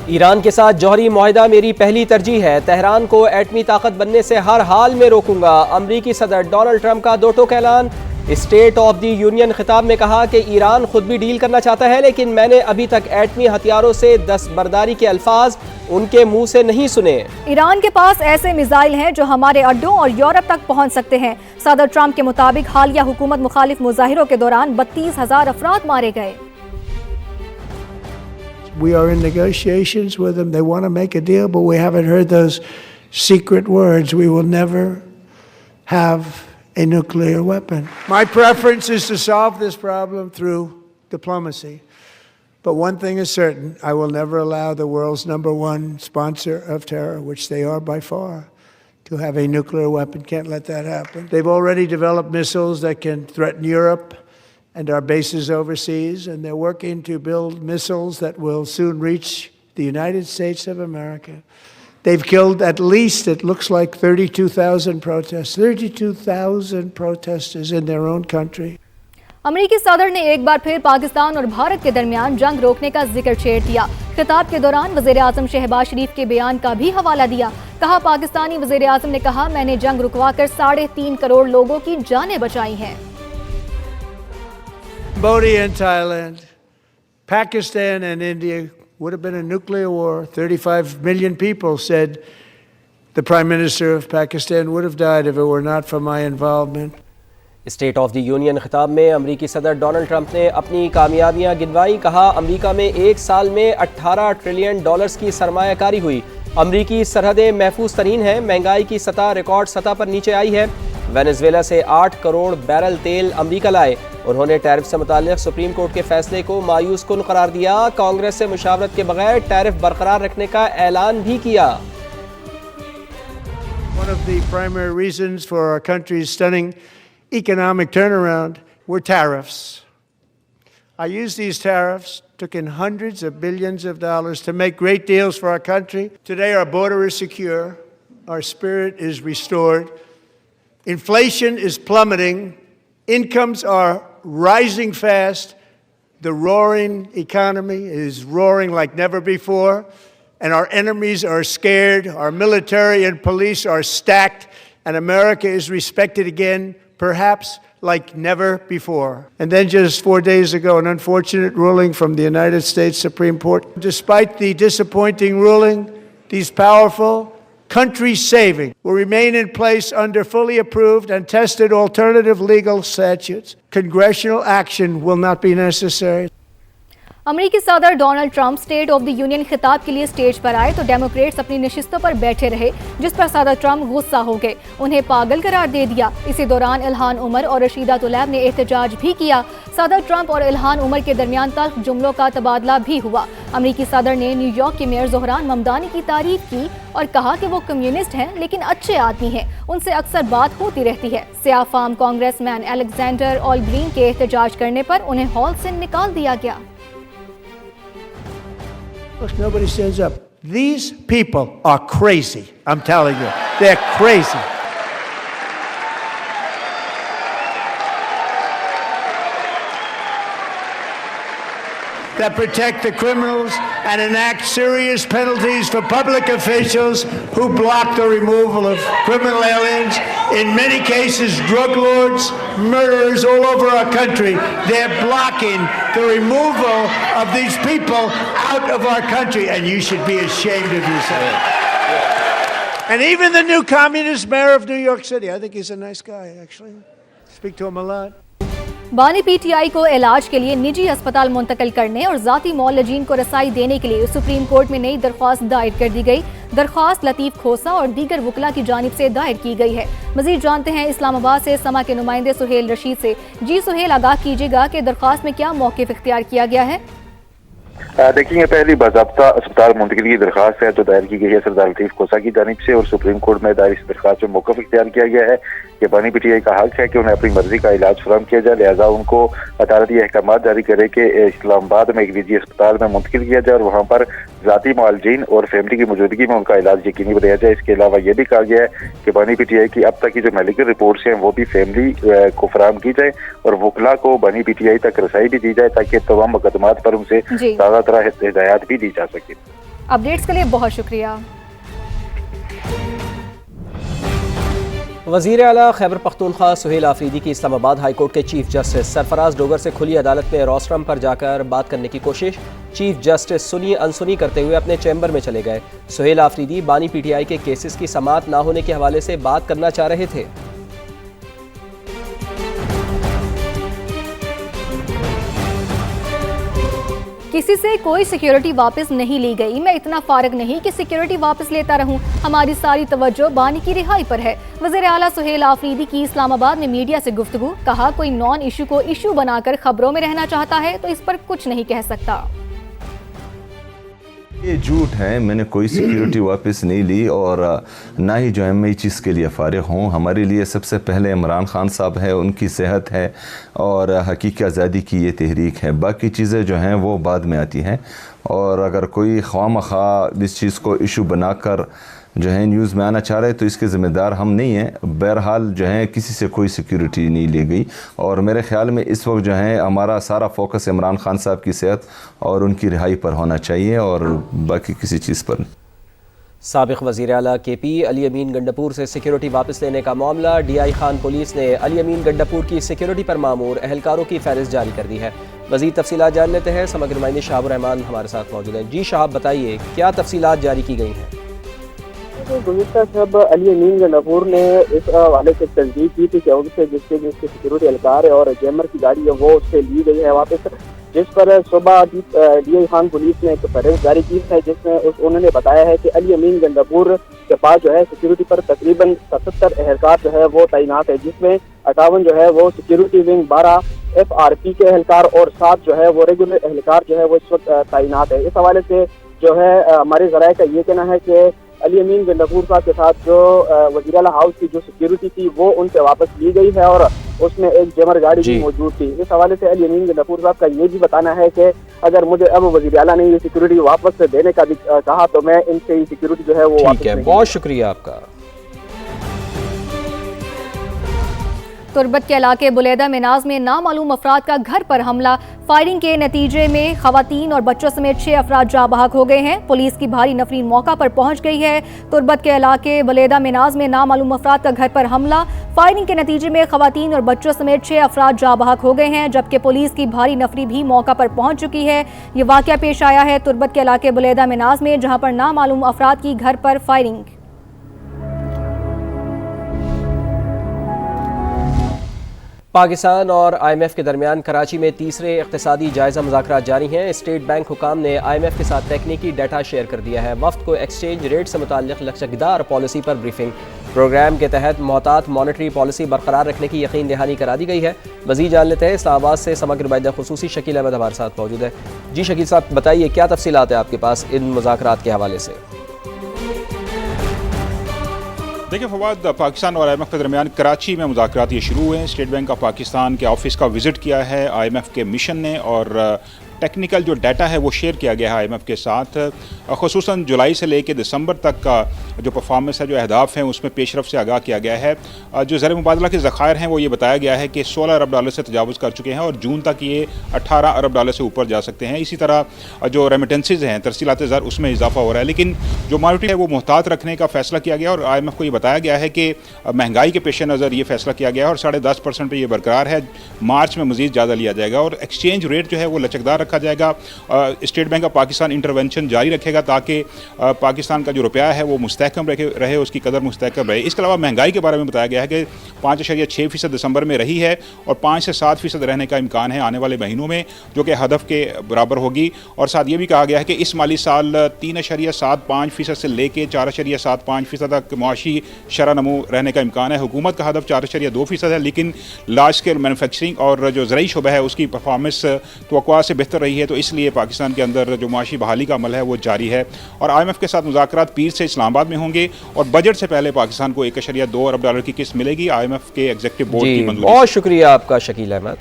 Iran के साथ जौहरी मुआहिदा मेरी पहली तरजीह है। तेहरान को एटमी ताकत बनने से हर हाल में रोकूंगा। अमरीकी सदर डोनाल्ड ट्रंप का दो टोक ऐलान। स्टेट ऑफ द यूनियन खिताब में कहा कि ईरान खुद भी डील करना चाहता है, लेकिन मैंने अभी तक एटमी हथियारों से दस्तबरदारी के अल्फाज उनके मुंह से नहीं सुने। ईरान के पास ऐसे मिसाइल हैं जो हमारे अड्डों और यूरोप तक पहुंच सकते हैं। सदर ट्रंप के मुताबिक हालिया हुकूमत मुखालिफ मुजाहिरों के दौरान 32,000 अफराद मारे गए। We are in negotiations with them. They want to make a deal, but we haven't heard those secret words. We will never have a nuclear weapon. My preference is to solve this problem through diplomacy. But one thing is certain, I will never allow the world's #1 sponsor of terror, which they are by far, to have a nuclear weapon. Can't let that happen. They've already developed missiles that can threaten Europe and our bases overseas, and they're working to build missiles that will soon reach the United States of America. They've killed at least, it looks like, 32,000 protesters, 32,000 protesters in their own country. अमेरिकी सदर ने एक बार फिर पाकिस्तान और भारत के दरमियान जंग रोकने का जिक्र छेड़ दिया। खिताब के दौरान वज़ीर आज़म शहबाज शरीफ के बयान का भी हवाला दिया। कहा, पाकिस्तानी वज़ीर आज़म ने कहा, मैंने जंग रुकवाकर 3.5 करोड़ लोगों की जानें बचाई हैं। Cambodia and Thailand, Pakistan and India would have been a nuclear war. 35 million people said the Prime Minister of Pakistan would have died if it were not for my involvement. State of the union खिताब में अमरीकी सदर Donald Trump ने अपनी कामयाबियां गिनवाई। कहा, अमरीका में एक साल में $18 ट्रिलियन की सरमायाकारी हुई। अमरीकी सरहदें महफूज तरीन हैं। महंगाई की सतह रिकॉर्ड सतह पर नीचे आई है। वेनेजुएला से 8 करोड़ बैरल तेल अमरीका लाए। उन्होंने टैरिफ से मुताल्लिक सुप्रीम कोर्ट के फैसले को मायूस कुन करार दिया। कांग्रेस से मुशावरत के बगैर टैरिफ बरकरार रखने का ऐलान भी किया। One of the primary reasons for our country's stunning economic turnaround were tariffs. I used these tariffs, took in hundreds of billions of dollars to make great deals for our country. Today our border is secure, our spirit is restored, inflation is plummeting, incomes are rising fast, the roaring economy is roaring like never before, and our enemies are scared, our military and police are stacked, and America is respected again, perhaps like never before. And then just 4 days ago, an unfortunate ruling from the United States Supreme Court. Despite the disappointing ruling, these powerful, country-saving will remain in place under fully approved and tested alternative legal statutes. Congressional action will not be necessary. अमेरिकी सदर Donald Trump state of the union खिताब के लिए stage पर आए तो Democrats अपनी नशिस्तों पर बैठे रहे, जिस पर सदर ट्रंप गुस्सा हो गए, उन्हें पागल करार दे दिया। इसी दौरान इल्हान उमर और रशीदा तुलैब ने एहतजाज भी किया। सदर ट्रंप और इल्हान उमर के दरमियान तल्ख जुमलों का तबादला भी हुआ। अमेरिकी सदर ने न्यूयॉर्क के मेयर ज़ोहरान ममदानी की तारीफ की और कहा कि वो कम्युनिस्ट हैं लेकिन अच्छे आदमी हैं, उनसे अक्सर बात होती रहती है। सियाह फार्म कांग्रेसमैन अलेक्जेंडर ऑलग्रीन के एहतजाज करने पर उन्हें हॉल से निकाल दिया गया। Look, nobody stands up. These people are crazy. I'm telling you, they're crazy. That protect the criminals and enact serious penalties for public officials who block the removal of criminal aliens. In many cases, drug lords, murderers all over our country. They're blocking the removal of these people out of our country, and you should be ashamed of yourself. And even the new communist mayor of New York City, I think he's a nice guy, actually. Speak to him a lot. बानी PTI को इलाज के लिए निजी अस्पताल मुंतकिल करने और जाती मौलजीन को रसाई देने के लिए सुप्रीम कोर्ट में नई दरख्वास्त दायर कर दी गई। दरख्वास्त लतीफ खोसा और दीगर वकला की जानिब से दायर की गई है। मजीद जानते हैं इस्लामाबाद से समा के नुमाइंदे सुहेल रशीद से। जी सुहेल, आगाह कीजिएगा कि दरख्वास्त में क्या मौक़िफ़ इख्तियार किया गया है? देखिए, पहली बाज़ाब्ता अस्पताल मुंतकिली की दरख्वास्त है जो दायर की गई है सरदार लतीफ खोसा की जानिब से, और सुप्रीम कोर्ट में दायर इस दरख्वास्त में मौक़िफ़ इख्तियार किया गया है कि बानी पीटीआई का हक है कि उन्हें अपनी मर्जी का इलाज फराहम किया जाए, लिहाजा उनको अदालत ये अहकाम जारी करे कि इस्लामाबाद में एक निजी अस्पताल में मुंतकिल किया जाए और वहाँ पर जाती मुआलजीन और फैमिली की मौजूदगी में उनका इलाज यकीनी बनाया जाए। इसके अलावा ये भी कहा गया है कि बानी पीटीआई की अब तक की जो मेडिकल रिपोर्ट्स हैं वो भी फैमिली को फराहम की जाए और वकला को बानी पीटीआई तक रसाई भी दी जाए ताकि तमाम मुकदमात पर उनसे ताज़ा तरह हिदायत भी दी जा सके। अपडेट्स के लिए बहुत शुक्रिया। वज़ीर आला खैबर पख्तूनख्वा सुहेल आफरीदी की इस्लामाबाद हाई कोर्ट के चीफ जस्टिस सरफराज डोगर से खुली अदालत में रोस्ट्रम पर जाकर बात करने की कोशिश। चीफ जस्टिस सुनी अनसुनी करते हुए अपने चैम्बर में चले गए। सुहेल आफरीदी बानी पीटीआई के केसेस की समाअत ना होने के हवाले से बात करना चाह रहे थे। किसी से कोई सिक्योरिटी वापस नहीं ली गई। मैं इतना फारग नहीं कि सिक्योरिटी वापस लेता रहूं। हमारी सारी तवज्जो बानी की रिहाई पर है। वज़ीर आला सुहेल आफरीदी की इस्लामाबाद में मीडिया से गुफ्तगू। कहा, कोई नॉन इशू को इशू बनाकर खबरों में रहना चाहता है तो इस पर कुछ नहीं कह सकता। ये झूठ है, मैंने कोई सिक्योरिटी वापस नहीं ली और ना ही जो है मैं इस चीज़ के लिए फारिग हूँ। हमारे लिए सबसे पहले इमरान खान साहब है, उनकी सेहत है और हकीकी आज़ादी की ये तहरीक है। बाकी चीज़ें जो हैं वो बाद में आती हैं और अगर कोई ख्वामखा इस चीज़ को इशू बनाकर जो है न्यूज़ में आना चाह रहे तो इसके ज़िम्मेदार हम नहीं हैं। बहरहाल जो है किसी से कोई सिक्योरिटी नहीं ली गई और मेरे ख्याल में इस वक्त जो है हमारा सारा फोकस इमरान खान साहब की सेहत और उनकी रिहाई पर होना चाहिए और बाकी किसी चीज़ पर नहीं। साबिक़ वज़ीर आला KP अली अमीन गंडापुर से सिक्योरिटी वापस लेने का मामला। DI खान पुलिस ने अली अमीन गंडापुर की सिक्योरिटी पर मामूर अहलकारों की फहरिस्त जारी कर दी है। मज़ीद तफसीलात जान लेते हैं। समग्र नुमाइंदे शहाब रहमान हमारे साथ मौजूद हैं। जी शहाब, बताइए क्या तफसीलात जारी की गई हैं? गुज़िश्ता शब अली अमीन गंडापुर ने इस हवाले से तस्दीक की थी कि उनसे जिसके सिक्योरिटी एहलकार है और जैमर की गाड़ी है वो उससे ली गई है वापस, जिस पर सुबह DI खान पुलिस ने एक फहरिस्त जारी की है जिसमें उन्होंने बताया है कि अली अमीन गंडापुर के पास जो है सिक्योरिटी पर तकरीबन 77 एहलकार जो है वो तैनात है, जिसमें 58 जो है वो सिक्योरिटी विंग, 12 FRP के एहलकार और 7 जो है वो रेगुलर एहलकार जो है वो इस वक्त तैनात है। इस हवाले से जो है हमारे ज़राए का ये कहना है कि अली अमीन गंडापुर साहब के साथ जो वज़ीर आला हाउस की जो सिक्योरिटी थी वो उनसे वापस ली गई है और उसमें एक जमर गाड़ी भी मौजूद थी। इस हवाले से अली अमीन गंडापुर साहब का ये भी बताना है कि अगर मुझे अब वज़ीर आला ने ये सिक्योरिटी वापस देने का भी कहा तो मैं इनसे ये सिक्योरिटी जो है वो वापस नहीं। बहुत शुक्रिया आपका। तुर्बत के इलाके बुलेदा मिनाज में नामालूम अफराद का घर पर हमला। फायरिंग के नतीजे में खवातीन और बच्चों समेत 6 अफराद जाँ बहक हो गए हैं। पुलिस की भारी नफरीन मौका पर पहुंच गई है। तुर्बत के इलाके बुलेदा मिनाज में नामालूम अफराद का घर पर हमला। फायरिंग के नतीजे में खवातीन और बच्चों समेत 6 अफराद जाँ बहक हो गए हैं, जबकि पुलिस की भारी नफरी भी मौका पर पहुंच चुकी है। ये वाकया पेश आया है तुर्बत के इलाके बुलेदा मिनाज में, जहाँ पर नामालूम अफराद की घर पर फायरिंग। पाकिस्तान और IMF के दरमियान कराची में तीसरे इक़्तिसादी जायज़ा मुज़ाकरात जारी हैं। स्टेट बैंक हुकाम ने IMF के साथ तकनीकी डाटा शेयर कर दिया है। वफ्द को एक्सचेंज रेट से मुताल्लिक़ लचकदार पॉलिसी पर ब्रीफिंग। प्रोग्राम के तहत मोहतात मॉनेटरी पॉलिसी बरकरार रखने की यकीन दहानी करा दी गई है। मज़ीद जान लेते हैं। इस्लामाबाद से समग्र नुमाइंदा खुसूसी शकील अहमद हमारे साथ मौजूद है। जी शकील साहब, बताइए क्या तफसीलात है आपके पास इन मुज़ाकरात के हवाले से? देखिए फवाद, पाकिस्तान और IMF के दरमियान कराची में मुज़ाकरात ये शुरू हुए हैं। स्टेट बैंक ऑफ पाकिस्तान के ऑफिस का विज़िट किया है IMF के मिशन ने और टेक्निकल जो डाटा है वो शेयर किया गया है IMF के साथ। ख़ुसूसन जुलाई से लेकर दिसंबर तक का जो परफॉर्मेंस है, जो अहदाफ हैं, उसमें पेशरफ से आगाह किया गया है। जो ज़र मुबादला के ज़खायर हैं वो ये बताया गया है कि 16 अरब डॉलर से तजावुज़ कर चुके हैं और जून तक ये 18 अरब डॉलर से ऊपर जा सकते हैं। इसी तरह जो रेमिटेंसेज हैं, तरसीलात ज़र, उसमें इजाफा हो रहा है। लेकिन जो मॉनेटरी है वो मुहतात रखने का फ़ैसला किया गया और IMF को ये बताया गया है कि महंगाई के पेश नज़र ये फ़ैसला किया गया है और 10.5% पर यह बरकरार है। मार्च में मज़ीद ज़्यादा लिया जाएगा और एक्सचेंज रेट जो है वो लचकदार रखा जाएगा। State bank of Pakistan intervention जारी रखेगा ताकि पाकिस्तान का जो रुपया है वो मुस्तहकम रहे, उसकी कदर मुस्तहकम रहे। इसके अलावा महंगाई के बारे में बताया गया है कि 5.6% दिसंबर में रही है और 5 से 7% रहने का इम्कान है आने वाले महीनों में, जो कि हदफ के बराबर होगी। और साथ ये भी कहा गया है कि इस माली साल 3.75% से लेकर 4.75% तक मुआशी शरह नमू रहने का इम्कान है। हुकूमत का हदफ 4.2% है, लेकिन लार्ज स्केल मैनुफैक्चरिंग और जो ज़राई शुबा है उसकी परफॉर्मेंस तवक्कुआ से बेहतर रही है, तो इसलिए पाकिस्तान के अंदर जो मुआशी बहाली का अमल है वो जारी है। और IMF के साथ मुज़ाकरात पीर से इस्लामाबाद में होंगे और बजट से पहले पाकिस्तान को 1.2 अरब डॉलर की किस्त मिलेगी IMF के एग्जीक्यूटिव बोर्ड की मंजूरी। बहुत शुक्रिया आपका शकील अहमद।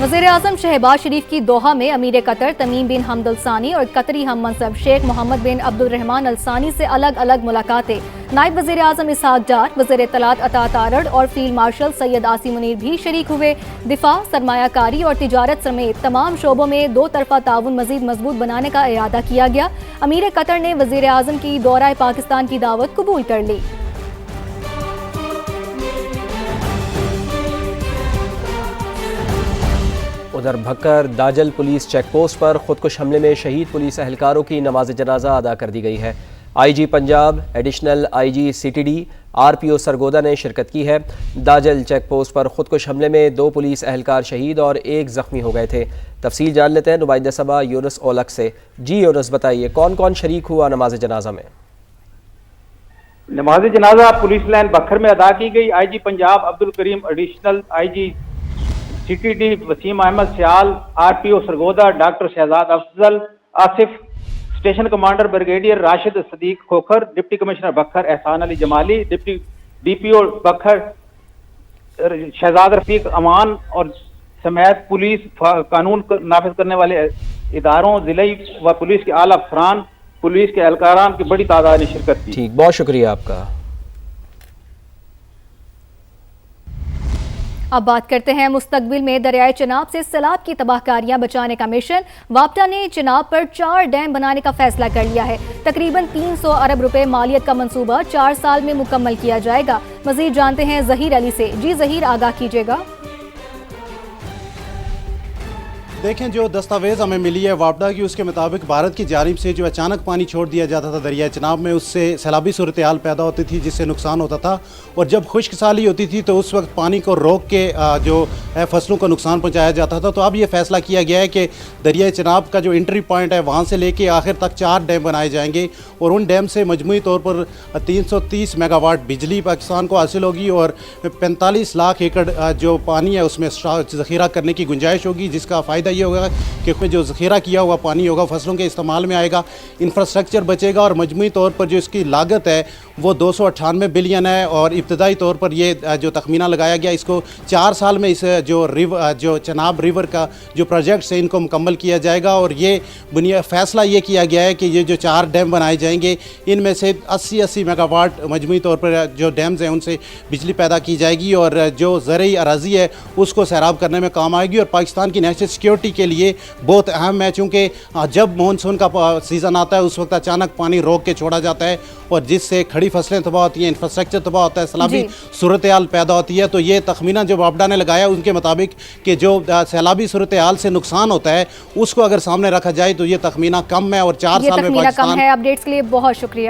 वज़ीर-ए-आज़म शहबाज शरीफ की दोहा में अमीर कतर तमीम बिन हमद अल सानी और कतरी हम मनसब शेख मोहम्मद बिन अब्दुल रहमान अल सानी से अलग अलग मुलाकातें। नायब वज़ीर-ए-आज़म इसहाक डार, वज़ीर इत्तलात अता तारड़ और फील्ड मार्शल सैयद आसिम मुनीर भी शरीक हुए। दिफा, सरमायाकारी और तिजारत समेत तमाम शोबों में दो तरफा ताउन मजीद मजबूत बनाने का इरादा किया गया। अमीर कतर ने वज़ीर-ए-आज़म की दौरा पाकिस्तान की दावत कबूल कर ली। उधर Bhakkar Dajal police check post पर खुदकुश हमले में शहीद पुलिस एहलकारों की नमाज जनाजा अदा कर दी गई है। IG Punjab, additional IG CTD, RPO Sargodha ने शिरकत की है। दाजल चेक पोस्ट पर खुदकुश हमले में 2 पुलिस एहलकार शहीद और 1 जख्मी हो गए थे। तफसील जान लेते हैं नुमाइंदा सभा यूनुस ओलक से। जी यूनुस, बताइए कौन कौन शरीक हुआ नमाज जनाजा में? नमाज जनाजा पुलिस लाइन बखर में अदा की गई। IG Punjab Abdul Karim, additional IG CTD Waseem Ahmed Sial, RPO Sargodha doctor Shahzad Afzal Asif, station commander brigadier Rashid Sadiq Khokhar, deputy commissioner Bhakkar Ehsan Ali Jamali, deputy DPO बखर शहजाद रफीक अमान और समेत पुलिस कानून नाफिज करने वाले इदारों, जिले व पुलिस के आला अफसरान, पुलिस के एहलकारान की बड़ी तादाद ने शिरकत की। ठीक, बहुत शुक्रिया आपका। अब बात करते हैं मुस्तकबिल में दरियाए चिनाब से सैलाब की तबाहकारियां बचाने का मिशन। वापडा ने चिनाब पर 4 डैम बनाने का फैसला कर लिया है। तकरीबन 300 अरब रुपए मालियत का मंसूबा 4 साल में मुकम्मल किया जाएगा। मजीद जानते हैं जहीर अली से। जी जहीर, आगाह कीजिएगा। देखें, जो दस्तावेज़ हमें मिली है वापडा की, उसके मुताबिक भारत की जानिब से जो अचानक पानी छोड़ दिया जाता था दरिया चिनाब में, उससे सैलाबी सूरत हाल पैदा होती थी जिससे नुकसान होता था। और जब खुश्क साली होती थी तो उस वक्त पानी को रोक के जो है फसलों को नुकसान पहुंचाया जाता था। तो अब ये फैसला किया गया है कि दरिया चिनाब का जो एंट्री पॉइंट है वहाँ से लेके आखिर तक 4 डैम बनाए जाएंगे और उन डैम से मजमूई तौर पर 330 मेगावाट बिजली पाकिस्तान को हासिल होगी और 45 लाख एकड़ जो पानी है उसमें ज़ख़ीरा करने की गुंजाइश होगी, जिसका फ़ायदा ये होगा कि जो ज़ख़ीरा किया हुआ पानी होगा फसलों के इस्तेमाल में आएगा, इंफ्रास्ट्रक्चर बचेगा और मजमूई तौर पर जो इसकी लागत है वो 298 बिलियन है। और इब्तदाई तौर पर ये जो तखमीना लगाया गया, इसको 4 साल में इस जो चिनाब रिवर का जो प्रोजेक्ट्स है इनको मुकम्मल किया जाएगा। और ये फ़ैसला ये किया गया है कि ये जो 4 डैम बनाए जाएंगे इनमें से 80 मेगावाट मजमूई तौर पर जो डैम्स हैं उनसे बिजली पैदा की जाएगी और जो ज़रई अराज़ी है उसको सैराब करने में काम आएगी और पाकिस्तान की नेशनल सिक्योरिटी के लिए बहुत अहम है। चूँकि जब मानसून का सीज़न आता है उस वक्त अचानक पानी रोक के छोड़ा जाता है और जिससे खड़ी फसलें तबाह होती हैं, इंफ्रास्ट्रक्चर तबाह होता है, सैलाबी सूरत हाल पैदा होती है। तो ये तखमीना जो वापडा ने लगाया उनके मुताबिक कि जो सैलाबी सूरत हाल से नुकसान होता है उसको अगर सामने रखा जाए तो ये तखमीना कम है और 4 साल में पाकिस्तान। अपडेट्स के लिए बहुत शुक्रिया।